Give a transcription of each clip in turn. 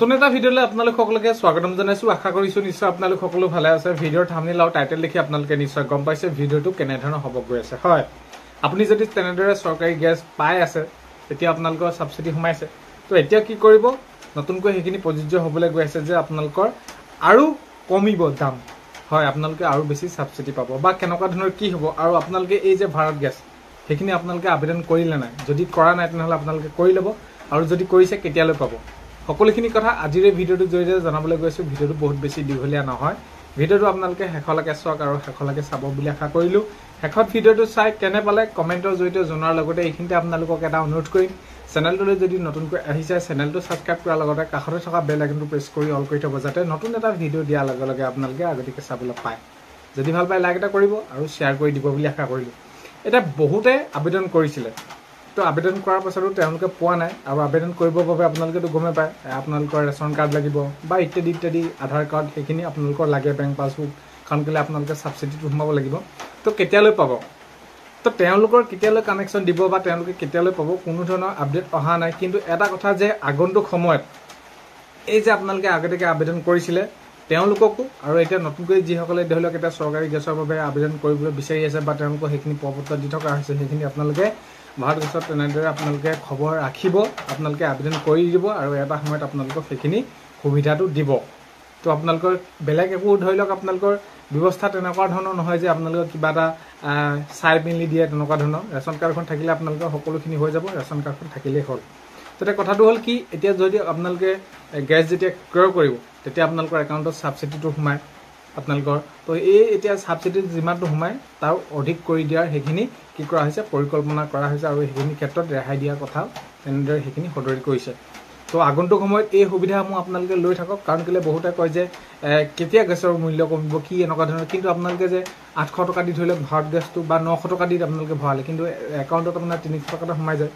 নতুন এটা ভিডিঅ'লৈ আপোনালোক সকলোকে স্বাগতম জনাইছো। আশা কৰিছো নিশ্চয় আপোনালোক সকলো ভালে আছে। ভিডিঅ'ৰ থাম্বনেইল আৰু টাইটেল দেখি আপোনালোকে নিশ্চয় গম পাইছে ভিডিঅ'টো কেনেধৰণৰ হ'ব গৈ আছে। হয়, আপুনি যদি তেনেদৰে চৰকাৰী গেছ পাই আছে তেতিয়া আপোনালোকৰ সাবসিডি সোমাইছে, তো এতিয়া কি কৰিব, নতুনকৈ সেইখিনি প্ৰযোজ্য হ'বলৈ গৈ আছে যে আপোনালোকৰ আৰু কমিব দাম। হয়, আপোনালোকে আৰু বেছি সাবসিডি পাব বা কেনেকুৱা ধৰণৰ কি হ'ব। আৰু আপোনালোকে এই যে ভাৰত গেছ সেইখিনি আপোনালোকে আবেদন কৰিলে নাই, যদি কৰা নাই তেনেহ'লে আপোনালোকে কৰি ল'ব, আৰু যদি কৰিছে কেতিয়ালৈ পাব, সকলোখিনি কথা আজিৰ এই ভিডিঅ'টোৰ জৰিয়তে জনাবলৈ গৈছোঁ। ভিডিঅ'টো বহুত বেছি দীঘলীয়া নহয়, ভিডিঅ'টো আপোনালোকে শেষলৈকে চাওক আৰু শেষলৈকে চাব বুলি আশা কৰিলোঁ। শেষত ভিডিঅ'টো চাই কেনে পালে কমেণ্টৰ জৰিয়তে জনোৱাৰ লগতে এইখিনিতে আপোনালোকক এটা অনুৰোধ কৰিম, চেনেলটোলৈ যদি নতুনকৈ আহিছে চেনেলটো ছাবস্ক্ৰাইব কৰাৰ লগতে কাষতে থকা বেল আইকনটো প্ৰেছ কৰি অল কৰি থ'ব, যাতে নতুন এটা ভিডিঅ' দিয়াৰ লগে লগে আপোনালোকে আগতীয়াকৈ চাবলৈ পায়। যদি ভাল পায় লাইক এটা কৰিব আৰু শ্বেয়াৰ কৰি দিব বুলি আশা কৰিলোঁ। এতিয়া বহুতে আবেদন কৰিছিলে, তো আবেদন কৰাৰ পাছতো তেওঁলোকে পোৱা নাই, আৰু আবেদন কৰিবৰ বাবে আপোনালোকেতো গমে পায় আপোনালোকৰ ৰেচন কাৰ্ড লাগিব বা ইত্যাদি ইত্যাদি, আধাৰ কাৰ্ড সেইখিনি আপোনালোকৰ লাগে, বেংক পাছবুক, কাৰণ কেলৈ আপোনালোকে ছাবচিডিটো সোমাব লাগিব। তো কেতিয়ালৈ পাব, তো তেওঁলোকৰ কেতিয়ালৈ কানেকশ্যন দিব বা তেওঁলোকে কেতিয়ালৈ পাব, কোনো ধৰণৰ আপডেট অহা নাই। কিন্তু এটা কথা যে আগন্তুক সময়ত এই যে আপোনালোকে আগতীয়াকৈ আবেদন কৰিছিলে তেওঁলোককো, আৰু এতিয়া নতুনকৈ যিসকলে ধৰি লওক এতিয়া চৰকাৰী গেছৰ বাবে আবেদন কৰিবলৈ বিচাৰি আছে বা তেওঁলোকক সেইখিনি প্ৰপত্ৰ দি থকা হৈছে, সেইখিনি আপোনালোকে ভাৰত গেছত তেনেদৰে আপোনালোকে খবৰ ৰাখিব, আপোনালোকে আবেদন কৰি দিব, আৰু এটা সময়ত আপোনালোকক সেইখিনি সুবিধাটো দিব। তো আপোনালোকৰ বেলেগ একো ধৰি লওক আপোনালোকৰ ব্যৱস্থা তেনেকুৱা ধৰণৰ নহয় যে আপোনালোকক কিবা এটা চাই মেলি দিয়ে তেনেকুৱা ধৰণৰ। ৰেচন কাৰ্ডখন থাকিলে আপোনালোকৰ সকলোখিনি হৈ যাব, ৰেচন কাৰ্ডখন থাকিলেই হ'ল। তেতিয়া কথাটো হ'ল কি, এতিয়া যদি আপোনালোকে গেছ যেতিয়া ক্ৰয় কৰিব তেতিয়া আপোনালোকৰ একাউণ্টত ছাবচিডিটো সোমায় আপোনালোকৰ, তো এই এতিয়া ছাবচিডিত যিমানটো সোমায় তাৰ অধিক কৰি দিয়াৰ সেইখিনি কি কৰা হৈছে, পৰিকল্পনা কৰা হৈছে, আৰু সেইখিনি ক্ষেত্ৰত ৰেহাই দিয়াৰ কথা তেনেদৰে সেইখিনি সদৰি কৰিছে। তো আগন্তুক সময়ত এই সুবিধাসমূহ আপোনালোকে লৈ থাকক, কাৰণ কেলৈ বহুতে কয় যে কেতিয়া গেছৰ মূল্য কমিব কি এনেকুৱা ধৰণৰ, কিন্তু আপোনালোকে যে 800 টকা দি ধৰি লওক ভাৰত গেছটো বা 900 টকা দি আপোনালোকে ভৰালে, কিন্তু একাউণ্টত আপোনাৰ 300 টকাতে সোমাই যায়।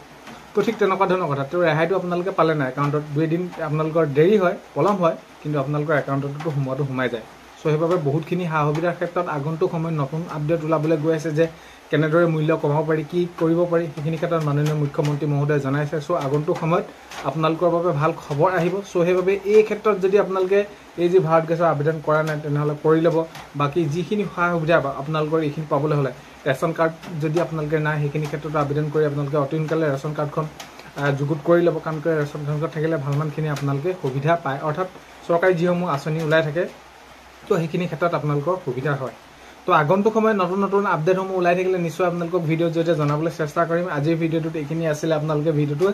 তো ঠিক তেনেকুৱা ধৰণৰ কথা, তো ৰেহাইটো আপোনালোকে পালে নাই, একাউণ্টত 2 দিন আপোনালোকৰ দেৰি হয়, পলম হয়, কিন্তু আপোনালোকৰ একাউণ্টতো সোমাই যায়। চ' সেইবাবে বহুতখিনি সা সুবিধাৰ ক্ষেত্ৰত আগন্তুক সময়ত নতুন আপডেট ওলাবলৈ গৈ আছে যে কেনেদৰে মূল্য কমাব পাৰি, কি কৰিব পাৰি, সেইখিনি ক্ষেত্ৰত মাননীয় মুখ্যমন্ত্ৰী মহোদয়ে জনাইছে। চ' আগন্তুক সময়ত আপোনালোকৰ বাবে ভাল খবৰ আহিব। চ' সেইবাবে এই ক্ষেত্ৰত যদি আপোনালোকে এই যি ভাৰত গেছৰ আবেদন কৰা নাই তেনেহ'লে কৰি ল'ব। বাকী যিখিনি সা সুবিধা আপোনালোকৰ এইখিনি পাবলৈ হ'লে, ৰেচন কাৰ্ড যদি আপোনালোকে নাই সেইখিনি ক্ষেত্ৰতো আবেদন কৰি আপোনালোকে অতি সোনকালে ৰেচন কাৰ্ডখন যুগুত কৰি ল'ব, কাৰণ ৰেচন কাৰ্ডখন থাকিলে ভালমানখিনি আপোনালোকে সুবিধা পায়, অৰ্থাৎ চৰকাৰী যিসমূহ আঁচনি ওলাই থাকে তো সেইখিনি ক্ষেত্ৰত আপোনালোকৰ সুবিধা হয়। তো আগন্তুক সময়ত নতুন নতুন আপডেটসমূহ ওলাই থাকিলে নিশ্চয় আপোনালোকক ভিডিঅ'ৰ জৰিয়তে জনাবলৈ চেষ্টা কৰিম। আজিৰ ভিডিঅ'টোত এইখিনি আছিলে, আপোনালোকে ভিডিঅ'টো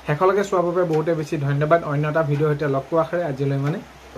শেষলৈকে চোৱাৰ বাবে বহুতে বেছি ধন্যবাদ। অন্য এটা ভিডিঅ'ৰ সৈতে লগ পোৱাৰ আশাৰে আজিলৈ